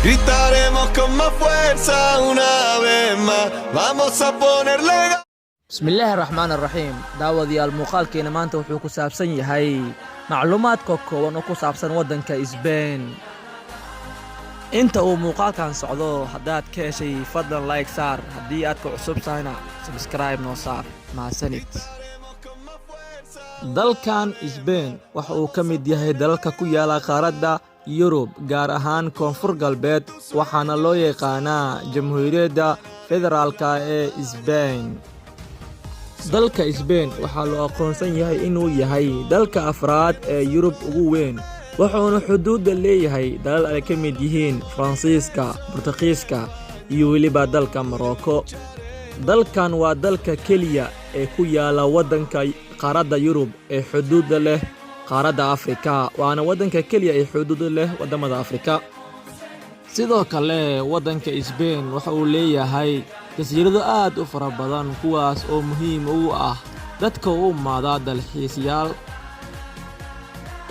Gritaremos con más fuerza una vez más. Vamos a ponerle. bismillaahi raxmaani raxiim daawadayaal muuqaalkeena maanta wuxuu ku saabsan yahay macluumaadka kooban oo ku saabsan waddanka Isbeen. inta uu muuqaalkan socdo haddaad ka heshay fadlan like saar, haddii aad ku cusub tahayna subscribe noo saar. mahadsanid. dalkan Isbeen waxa uu ka mid yahay dalalka ku yaala qaaradda Yurub, gaar ahaan koonfur galbeed, waxaana loo yaqaanaa Jamhuuriyadda Federaalka ee Isbeen. dalka Isbeen waxaa loo aqoonsan yahay inuu yahay dalka afraad ee Yurub ugu weyn, wuxuuna xuduudda leeyahay dalal ay ka mid yihiin Faransiiska, Boortaqiiska iyo weliba dalka Maroko. dalkan waa dalka keliya ee ku yaala waddanka qaaradda Yurub ee xuduudda leh qaaradda Afrika, waana waddanka keliya ee xuduudda leh waddamada Afrika. sidoo kale waddanka Isbeen waxa uu leeyahay jasiirado aad u fara badan, kuwaas oo muhiim u ah dadka u imaada dalxiisayaal,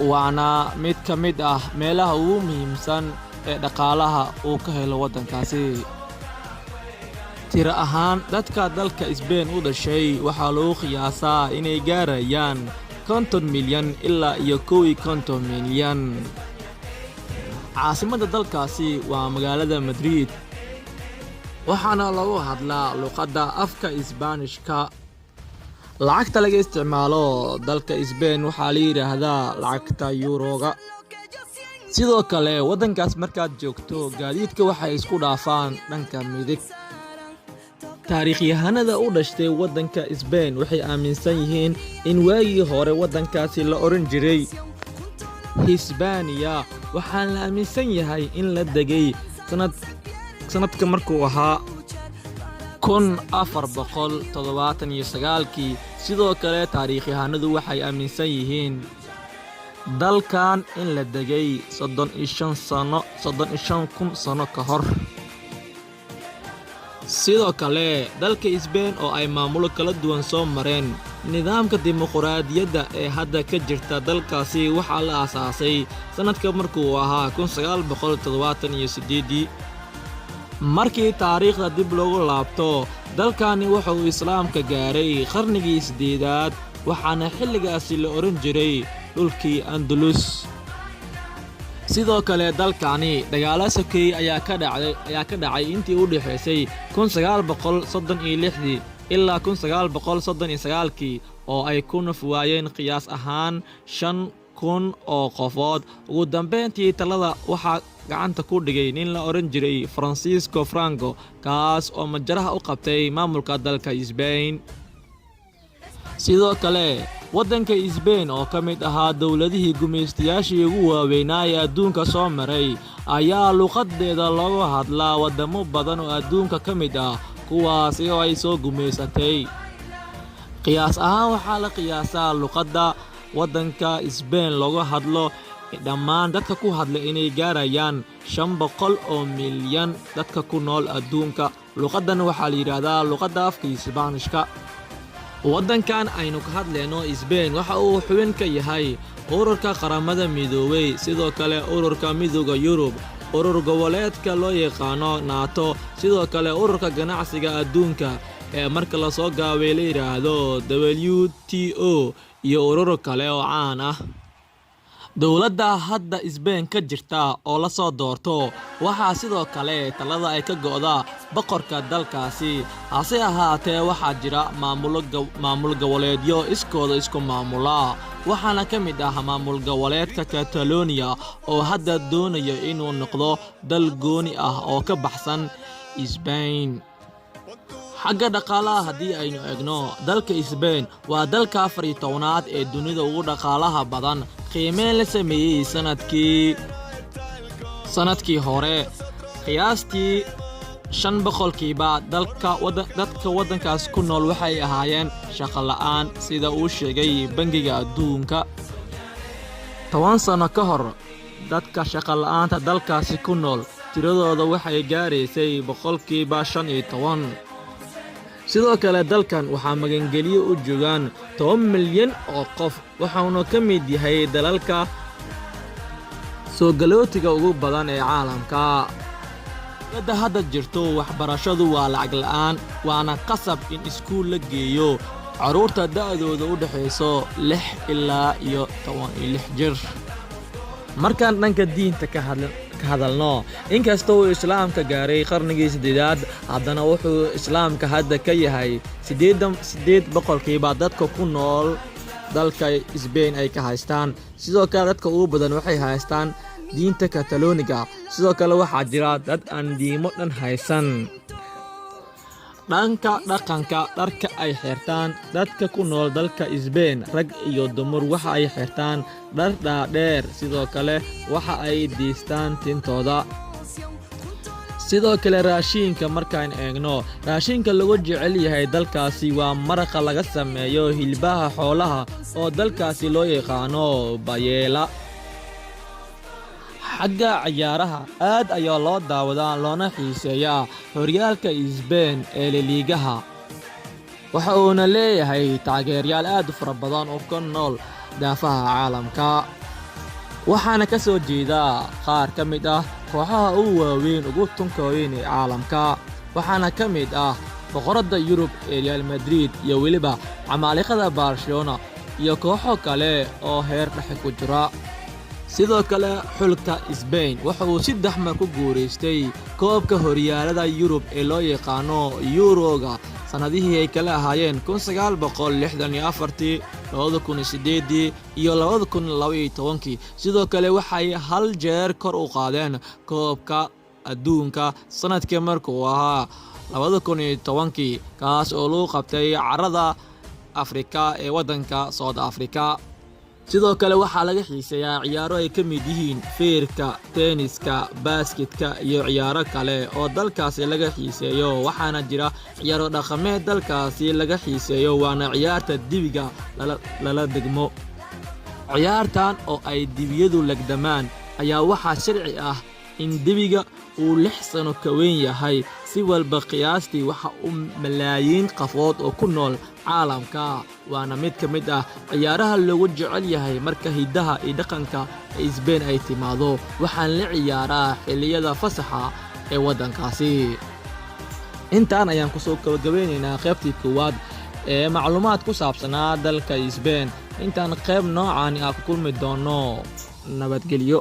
waana mid ka mid ah meelaha ugu muhiimsan ee dhaqaalaha uu ka helo waddankaasi. tiro ahaan dadka dalka Isbeen u dhashay waxaa lagu qiyaasaa inay gaarayaan 50 milyan ilaa iyo 51 milyan. caasimadda dalkaasi waa magaalada Madrid, waxaana lagu hadlaa luqadda afka Isbaanishka. lacagta laga isticmaalo dalka Isbeen waxaa la yidhaahdaa lacagta yuuroga. sidoo kale waddankaas markaad joogto gaadiidka waxay isku dhaafaan dhanka midig. taariikhyahanada u dhashtay waddanka Isbeen waxay aaminsan yihiin in waagii hore waddankaasi la oran jiray Hisbaaniya, waxaana la aaminsan yahay in la degay sanadka markuu ahaa 1479. sidoo kale taariikhyahanadu waxay aaminsan yihiin dalkan in la degay 35,000 sano ka hor. sidoo kale dalka Isbeen oo ay maamulo kala duwan soo mareen, nidaamka dimuqraadiyadda ee hadda ka jirta dalkaasi waxaa la aasaasay sanadka markuu ahaa 1978. markii taariikhda dib loogu laabto, dalkani wuxa uu islaamka gaaray qarnigii 8aad, waxaana xilligaasi la oran jiray dhulkii Andalus. sidoo kale dalkani dagaalo sokeeye ayaa ka dhacay intii u dhaxaysay 1936 ilaa 1939 oo ay ku naf waayeen qiyaas ahaan 5,000 oo qofood. ugu dambeyntii talada waxaa gacanta ku dhigay nin la oran jiray Francisco Franco, kaas oo majaraha u qabtay maamulka dalka Isbeen. sidoo kale waddanka Isbeen oo ka mid ahaa dowladihii gumaystayaashii ugu waaweynaa ee adduunka soo maray ayaa luqadeeda looga hadlaa waddamo badan oo adduunka ka mid ah, kuwaas oo ay soo gumaysatay. qiyaas ahaan waxaa la qiyaasaa luqadda waddanka Isbeen looga hadlo dhammaan dadka ku hadla inay gaarayaan 500 oo milyan dadka ku nool adduunka. luqaddan waxaa la yidhaahdaa luqadda afka Isbaanishka. waddankan aynu ka hadlayno Isbeen waxa uu xubin ka yahay ururka qaramada midoobay, sidoo kale ururka midowga Yurub, urur goboleedka loo yaqaano NATO, sidoo kale ururka ganacsiga adduunka ee marka la soo gaabay la yiraahdo WTO, iyo ururo kale oo caan ah. dowladda hadda Isbeen ka jirta oo la soo doorto waxaa sidoo kale talada ay ka go'daa boqorka dalkaasi. hase ahaatee waxaa jira maamul goboleedyo iskooda isku maamula, waxaana ka mid ah maamul goboleedka Catalonia oo hadda doonaya inuu noqdo dal gooni ah oo ka baxsan Isbeen. xagga dhaqaalaha haddii aynu eegno, dalka Isbeen waa dalka 14aad ee dunida ugu dhaqaalaha badan. qiimeyn la sameeyey sanadkii hore, qiyaastii 5% dadka waddankaas ku nool waxay ahaayeen shaqo la'aan, sida uu sheegay Bangiga Adduunka. 10 sano ka hor, dadka shaqo la'aanta dalkaasi ku nool tiradooda waxay gaaraysay 15%. sidoo kale dalkan waxaa magangeliyo u joogaan 10 milyan oo qof, waxaana ka mid yahay dalalka soo galootiga ugu badan ee caalamka. hadda jirto waxbarashadu waa lacag la'aan, waana qasab in iskuul la geeyo carruurta da'dooda u dhaxayso 6 ilaa 16 jir. markaan dhanka diinta ka hadalno, inkasta uu islaamka gaaray qarnigii 8aad, haddana wuxuu islaamka hadda ka yahay 8% dadka ku nool dalka Spain ay ka haystaan. sidoo kale dadka ugu badan waxay haystaan diinta Katalooniga. sidoo kale waxaa jira dad aan diimo dhan haysan. dhanka dhaqanka, dharka ay xirtaan dadka ku nool dalka Spain, rag iyo dumar waxa ay xirtaan dhar dhaadheer, sidoo kale waxa ay diistaan tintooda. sidoo kale raashinka, markaan eegno raashinka lagu jecel yahay dalkaasi waa maraqa laga sameeyo hilbaha xoolaha oo dalkaasi loo yaqaano bayeela. xagga ciyaaraha, aad ayaa loo daawadaa loona xiiseeyaa horyaalka Spain ee La Ligaha. waxa uuna leeyahay taageerayaal aad u fara badan oo ku nool daafaha caalamka, waxaana ka soo jeeda qaar ka mid ah kooxaha ugu waaweyn ugu tunka weyn ee caalamka, waxaana ka mid ah boqoradda Yurub ee Real Madrid iyo weliba camaaliqada Barcelona iyo kooxo kale oo heer dhexe ku jira. sidoo kale xulka Spain waxa uu 3 mar ku guuleystay koobka horyaalada Yurub ee loo yaqaano Euroga sanadihii ay kala ahaayeen 1964, 2008 iyo 2012. sidoo kale waxay hal jeer kor u qaadeen koobka adduunka sanadkii markuu ahaa 2010, kaas oo lagu qabtay carrada Afrika ee waddanka South Africa. sidoo kale waxaa laga xiiseeyaa ciyaaro ay ka mid yihiin feerka, tenniska, basketka iyo ciyaaro kale oo dalkaasi laga xiiseeyo. waxaana jira ciyaaro dhaqameed dalkaasi laga xiiseeyo, waana ciyaarta dibiga lala degmo. ciyaartan oo ay dibiyadu legdamaan ayaa waxaa sharci ah in dibiga uu 6 sano ka weyn yahay. si walba qiyaastii waxa uu malaayiin qofood oo ku nool caalamka, waana mid ka mid ah ciyaaraha lagu jecel yahay marka hidaha iyo dhaqanka ee Spain ay timaado. waxaan la ciyaaraa xilliyada fasaxa ee waddankaasi. intaan ayaan ku soo gabagabeynaynaa qaybtii koowaad ee macluumaad ku saabsanaa dalka Spain. intaan qayb noocan ah ku kulmi doono, nabadgelyo.